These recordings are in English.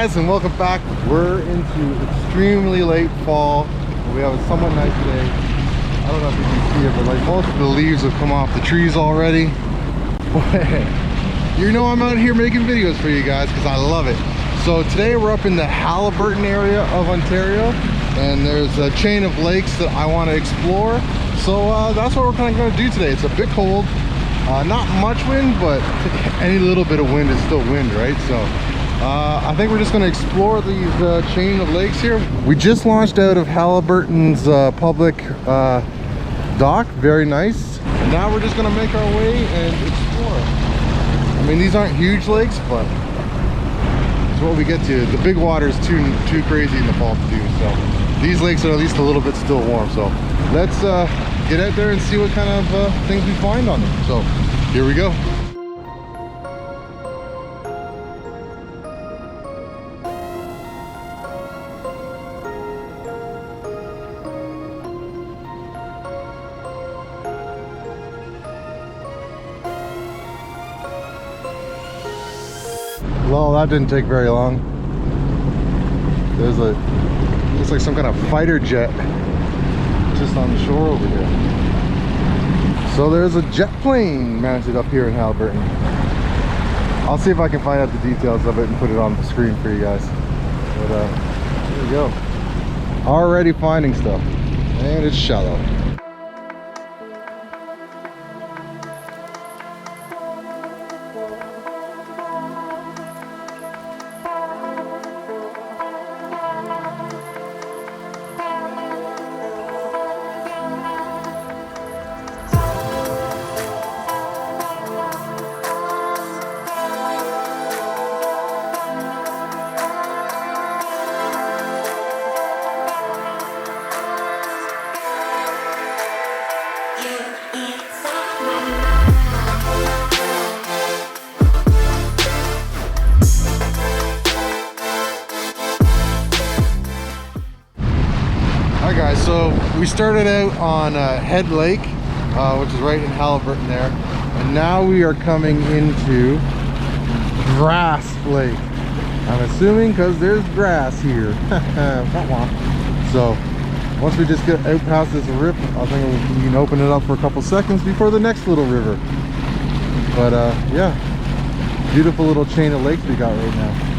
guys, and welcome back. We're into extremely late fall. We have a somewhat nice day. I don't know if you can see it, but like most of the leaves have come off the trees already. You know I'm out here making videos for you guys because I love it. So today we're up in the Haliburton area of Ontario, and there's a chain of lakes that I want to explore. So that's what we're kind of going to do today. It's a bit cold, not much wind, but any little bit of wind is still wind, right? So I think we're just going to explore these chain of lakes here. We just launched out of Haliburton's public dock. Very nice. And now we're just going to make our way and explore. I mean, these aren't huge lakes, but it's what we get to. The big water is too crazy in the fall to do. So these lakes are at least a little bit still warm. So let's get out there and see what kind of things we find on them. So here we go. Well, that didn't take very long. There's looks like some kind of fighter jet just on the shore over here. So there's a jet plane mounted up here in Haliburton. I'll see if I can find out the details of it and put it on the screen for you guys. But here we go. Already finding stuff, and it's shallow. Alright guys, so we started out on Head Lake, which is right in Haliburton there, and now we are coming into Grass Lake. I'm assuming because there's grass here. So once we just get out past this rip, I think we can open it up for a couple seconds before the next little river. But yeah, beautiful little chain of lakes we got right now.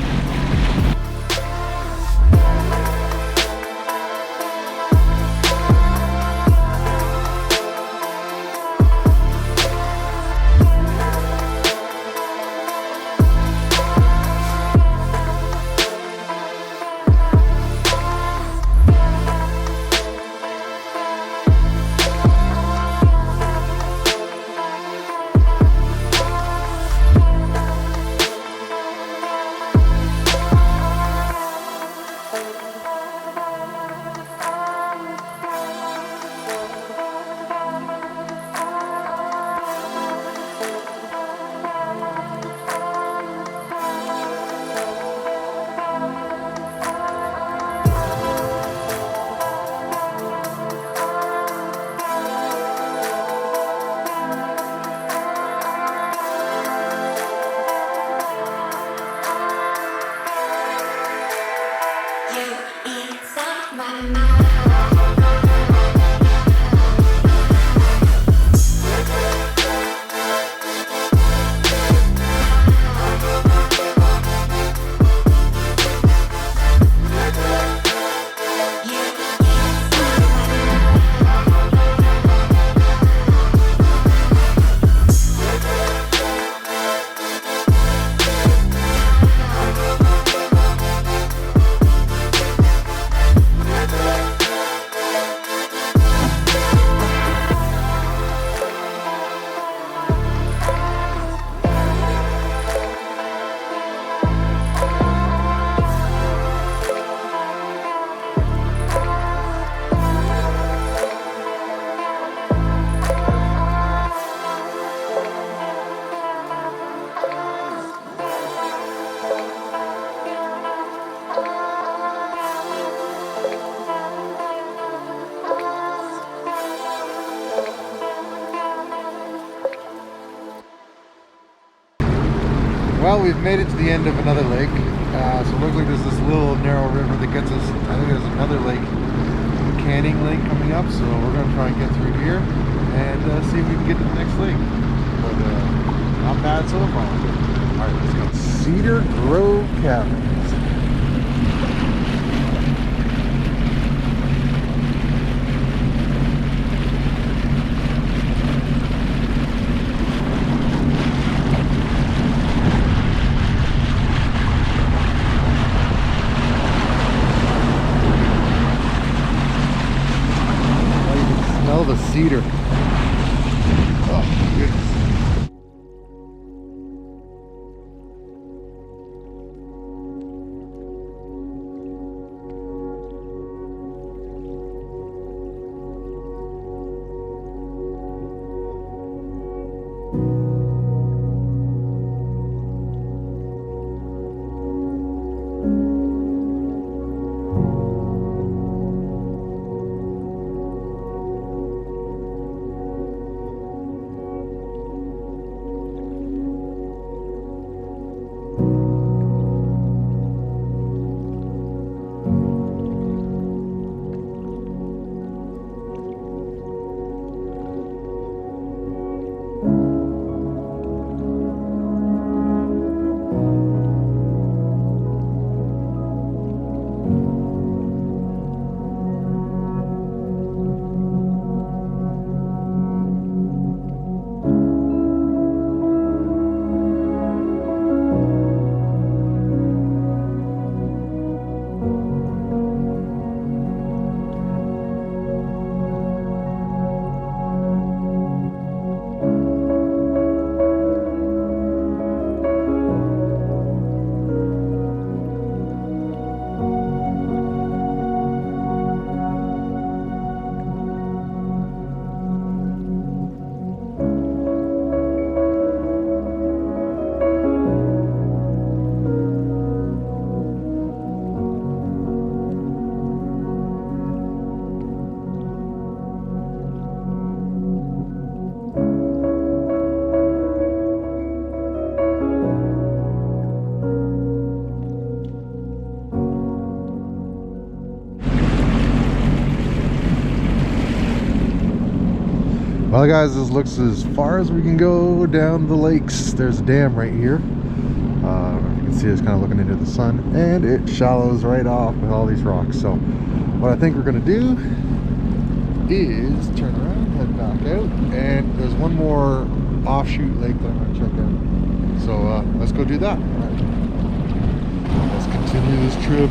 Well, we've made it to the end of another lake. So it looks like there's this little narrow river that gets us, I think there's another lake, Canning Lake coming up. So we're going to try and get through here and see if we can get to the next lake. But not bad so far. All right, let's go. Cedar Grove Caverns. The cedar. Oh, goodness. Well guys, this looks as far as we can go down the lakes. There's a dam right here. You can see it's kind of looking into the sun, and it shallows right off with all these rocks. So what I think we're going to do is turn around, head back out, and there's one more offshoot lake that I'm going to check out. So let's go do that. All right. Let's continue this trip.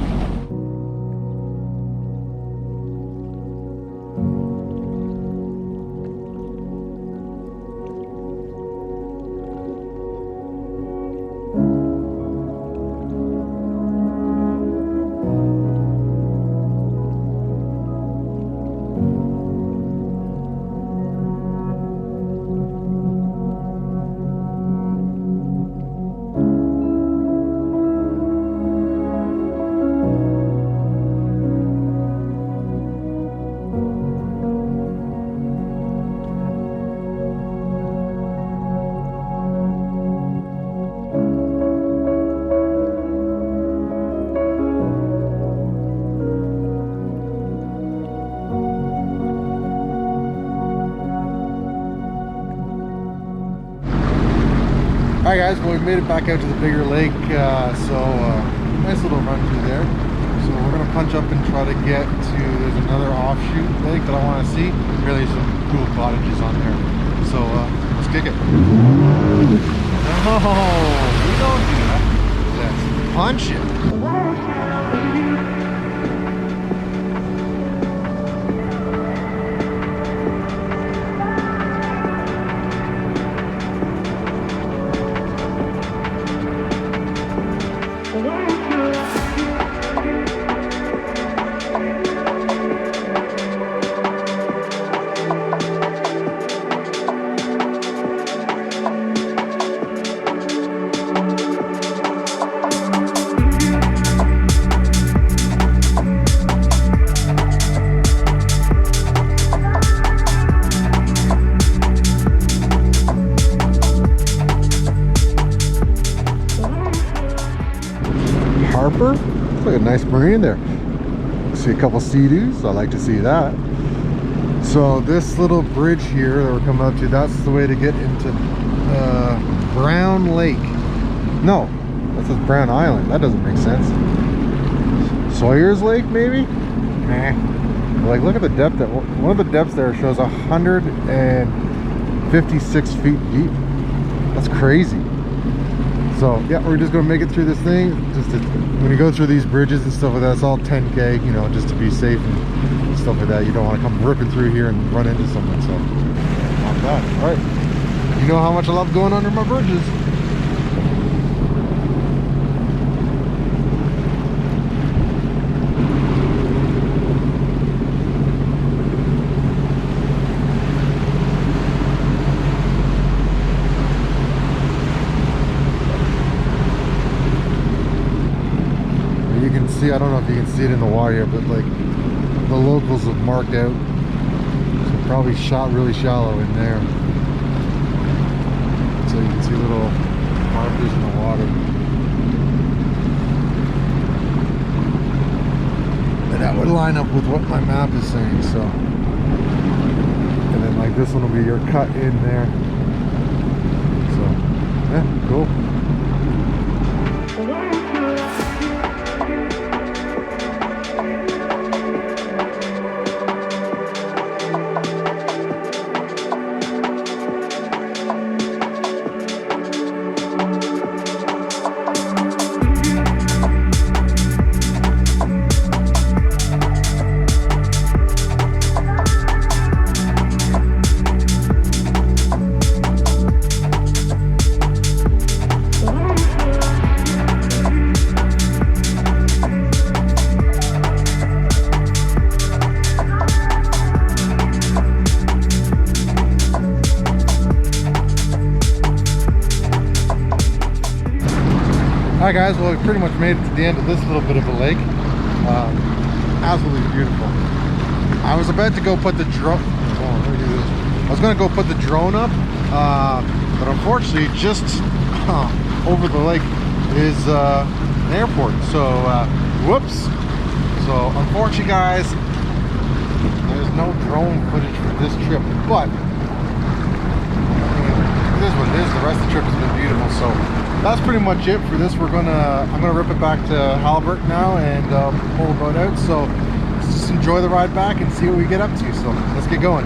Alright guys, well, we made it back out to the bigger lake, nice little run through there. So we're going to punch up and try to get to, there's another offshoot lake that I want to see. Really some cool cottages on there. So let's kick it. No, we don't do that. Let's punch it. nice marine there. See a couple sea-doos. I like to see that. So this little bridge here that we're coming up to, that's the way to get into Brown Lake. No, that says Brown Island. That doesn't make sense. Sawyers Lake, maybe? Like, look at the depth. One of the depths there shows 156 feet deep. That's crazy. So yeah, we're just gonna make it through this thing. When you go through these bridges and stuff like that, it's all 10K, you know, just to be safe and stuff like that. You don't want to come ripping through here and run into someone. So not bad. All right, you know how much I love going under my bridges. I don't know if you can see it in the water here, but like the locals have marked out, so probably shot really shallow in there, so you can see little markers in the water, and that would line up with what my map is saying. So, and then like this one will be your cut in there. So yeah, cool. Alright guys, well we pretty much made it to the end of this little bit of a lake. Absolutely beautiful. I was about to go put the drone, I was going to go put the drone up, but unfortunately just over the lake is an airport. So, whoops. So unfortunately guys, there's no drone footage for this trip, but it is what it is. The rest of the trip has been beautiful. So that's pretty much it for this. I'm gonna rip it back to Haliburton now and pull the boat out. So let's just enjoy the ride back and see what we get up to. So let's get going.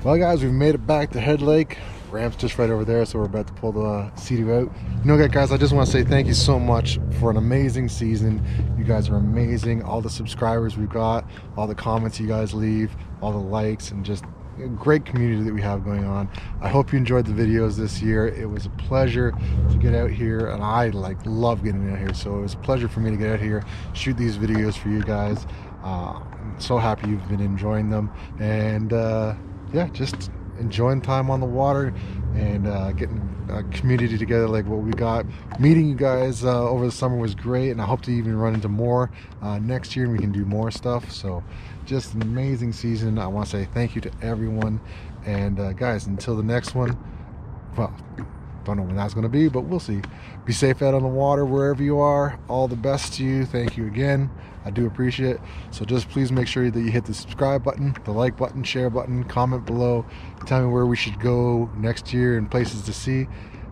Well guys, we've made it back to Head Lake. Ramp's just right over there, so we're about to pull the Sea-Doo out. You know what guys, I just want to say thank you so much for an amazing season. You guys are amazing. All the subscribers we've got, all the comments you guys leave, all the likes, and just a great community that we have going on. I hope you enjoyed the videos this year. It was a pleasure to get out here, and I love getting out here, so it was a pleasure for me to get out here, shoot these videos for you guys. I'm so happy you've been enjoying them, and yeah, just enjoying time on the water and getting a community together like what we got. Meeting you guys over the summer was great, and I hope to even run into more next year, and we can do more stuff. So just an amazing season. I want to say thank you to everyone, and guys, until the next one, well, don't know when that's going to be, but we'll see. Be safe out on the water wherever you are. All the best to you. Thank you again. I do appreciate it. So just please make sure that you hit the subscribe button, the like button, share button, comment below, tell me where we should go next year and places to see,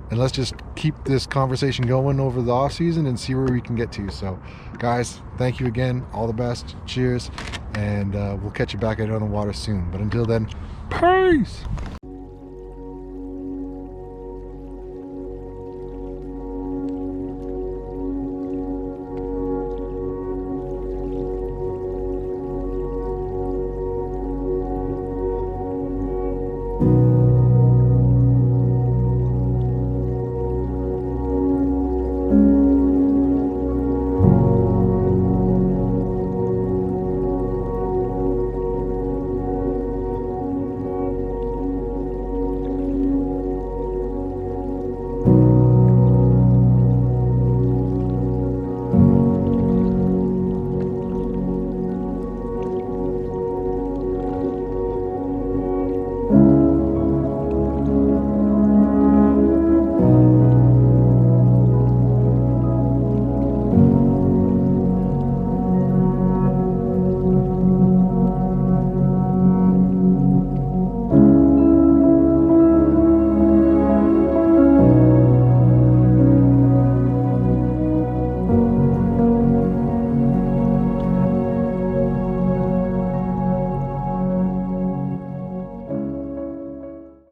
and let's just keep this conversation going over the off season and see where we can get to. So guys, thank you again. All the best. Cheers, and we'll catch you back out on the water soon. But until then, peace.